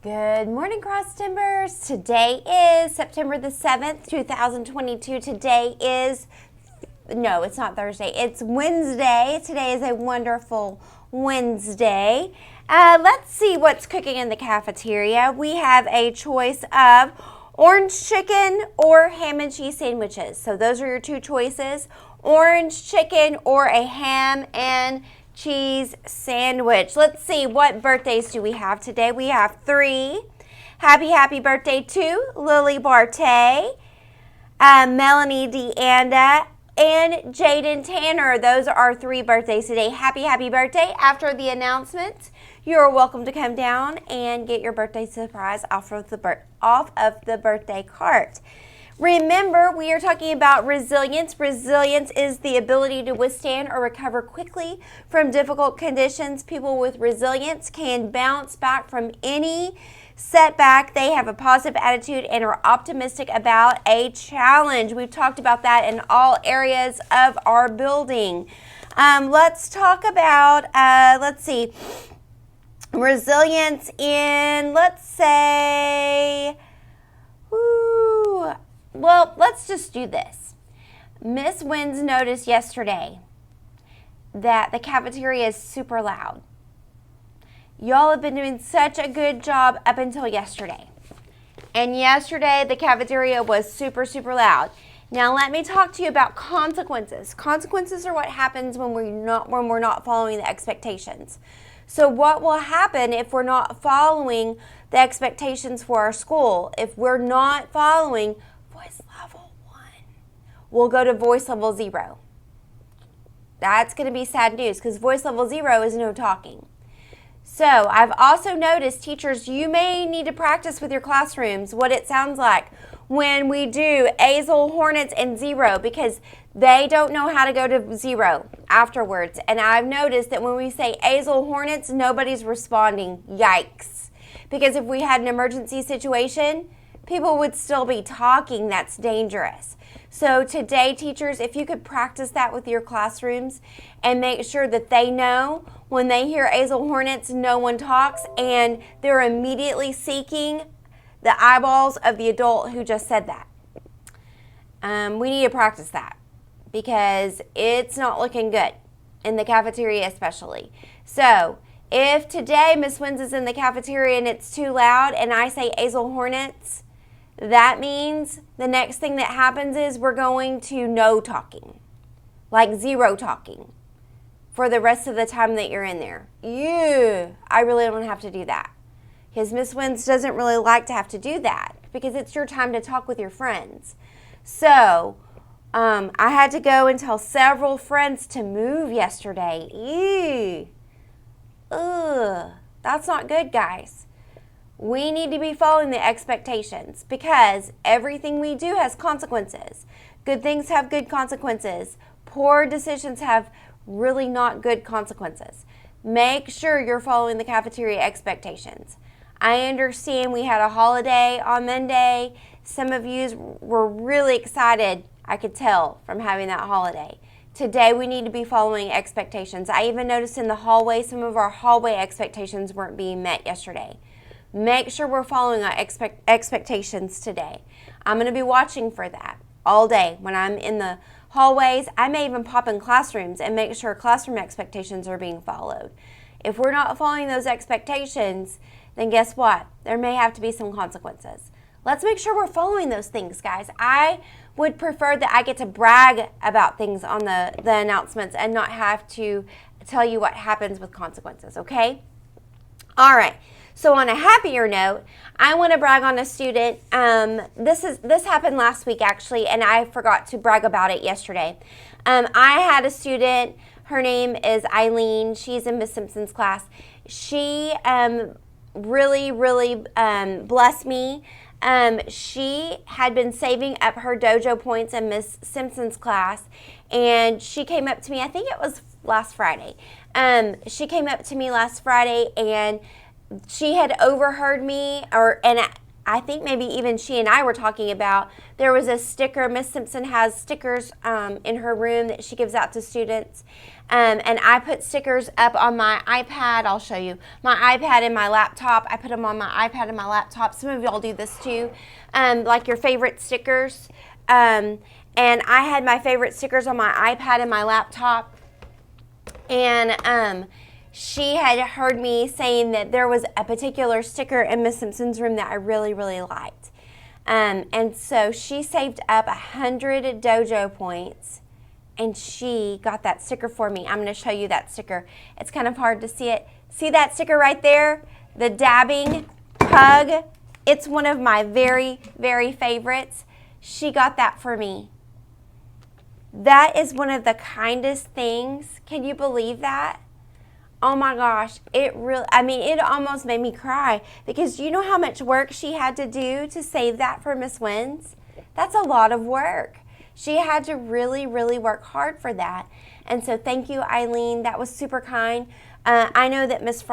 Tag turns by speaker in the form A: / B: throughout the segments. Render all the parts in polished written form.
A: Good morning, Cross Timbers. Today is September the 7th, 2022. It's not Thursday. It's Wednesday. Today is a wonderful Wednesday. Let's see what's cooking in the cafeteria. We have a choice of orange chicken or ham and cheese sandwiches. So those are your two choices, orange chicken or a ham and cheese sandwich. Let's see, what birthdays do we have today? We have 3. Happy birthday to Lily Barte, Melanie Deanda, and Jaden Tanner. Those are our 3 birthdays today. Happy birthday. After the announcement, you're welcome to come down and get your birthday surprise off of the birthday cart. Remember, we are talking about resilience. Resilience is the ability to withstand or recover quickly from difficult conditions. People with resilience can bounce back from any setback. They have a positive attitude and are optimistic about a challenge. We've talked about that in all areas of our building. Let's talk about, resilience in, let's just do this. Miss Wins noticed yesterday that the cafeteria is super loud. Y'all have been doing such a good job up until yesterday. And yesterday the cafeteria was super loud. Now let me talk to you about consequences. Consequences are what happens when we're not following the expectations. So what will happen if we're not following the expectations for our school? If we're not following voice level 1, we'll go to voice level 0. That's going to be sad news because voice level 0 is no talking. So I've also noticed, teachers, you may need to practice with your classrooms what it sounds like when we do Azle, Hornets, and 0, because they don't know how to go to 0 afterwards. And I've noticed that when we say Azle, Hornets, nobody's responding. Yikes. Because if we had an emergency situation, people would still be talking. That's dangerous. So today, teachers, if you could practice that with your classrooms and make sure that they know when they hear Azle Hornets, no one talks, and they're immediately seeking the eyeballs of the adult who just said that. We need to practice that because it's not looking good in the cafeteria especially. So if today Miss Wins is in the cafeteria and it's too loud and I say Azle Hornets, that means the next thing that happens is we're going to no talking, like 0 talking for the rest of the time that you're in there. I really don't have to do that because Miss Wins doesn't really like to have to do that because it's your time to talk with your friends. So I had to go and tell several friends to move yesterday. That's not good, guys. We need to be following the expectations because everything we do has consequences. Good things have good consequences. Poor decisions have really not good consequences. Make sure you're following the cafeteria expectations. I understand we had a holiday on Monday. Some of you were really excited, I could tell, from having that holiday. Today we need to be following expectations. I even noticed in the hallway, some of our hallway expectations weren't being met yesterday. Make sure we're following our expectations today. I'm going to be watching for that all day. When I'm in the hallways, I may even pop in classrooms and make sure classroom expectations are being followed. If we're not following those expectations, then guess what? There may have to be some consequences. Let's make sure we're following those things, guys. I would prefer that I get to brag about things on the announcements and not have to tell you what happens with consequences, okay? All right. So on a happier note, I want to brag on a student. This happened last week actually, and I forgot to brag about it yesterday. I had a student. Her name is Eileen. She's in Miss Simpson's class. She really blessed me. She had been saving up her dojo points in Miss Simpson's class, and she came up to me. I think it was last Friday. She came up to me last Friday and she had overheard me, I think maybe even she and I were talking about, there was a sticker. Miss Simpson has stickers in her room that she gives out to students. And I put stickers up on my iPad. I'll show you. My iPad and my laptop. I put them on my iPad and my laptop. Some of y'all do this too. Like your favorite stickers. And I had my favorite stickers on my iPad and my laptop. And she had heard me saying that there was a particular sticker in Miss Simpson's room that I really, really liked. And so she saved up 100 dojo points, and she got that sticker for me. I'm going to show you that sticker. It's kind of hard to see it. See that sticker right there? The dabbing pug. It's one of my very, very favorites. She got that for me. That is one of the kindest things. Can you believe that? Oh my gosh, it almost made me cry, because you know how much work she had to do to save that for Miss Wins? That's a lot of work. She had to really, really work hard for that. And so thank you, Eileen. That was super kind. I know that Miss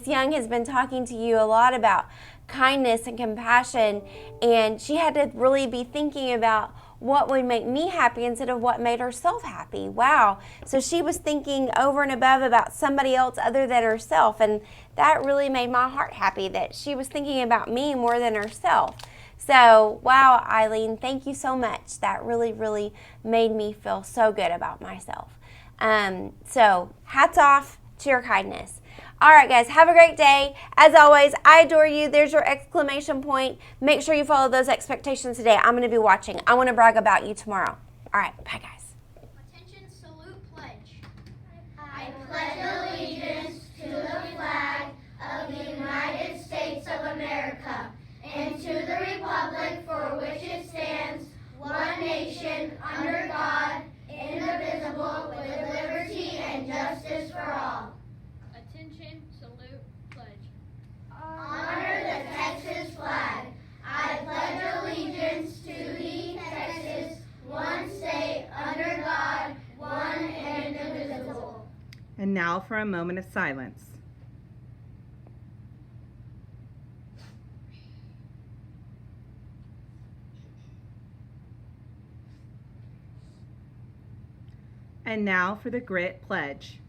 A: Young has been talking to you a lot about kindness and compassion, and she had to really be thinking about what would make me happy instead of what made herself happy. Wow. So she was thinking over and above about somebody else other than herself, and that really made my heart happy, that she was thinking about me more than herself. So, wow, Eileen, thank you so much. That really, really made me feel so good about myself. So, hats off to your kindness. All right, guys, have a great day. As always, I adore you. There's your exclamation point. Make sure you follow those expectations today. I'm going to be watching. I want to brag about you tomorrow. All right, bye, guys.
B: Attention, salute, pledge. I pledge allegiance to the flag of the United States of America and to the republic for which it stands, one nation, under God, indivisible, with liberty and justice for all.
C: Attention, salute, pledge.
B: Honor the Texas flag. I pledge allegiance to thee, Texas, one state, under God, one and indivisible.
D: And now for a moment of silence. And now for the Grit Pledge.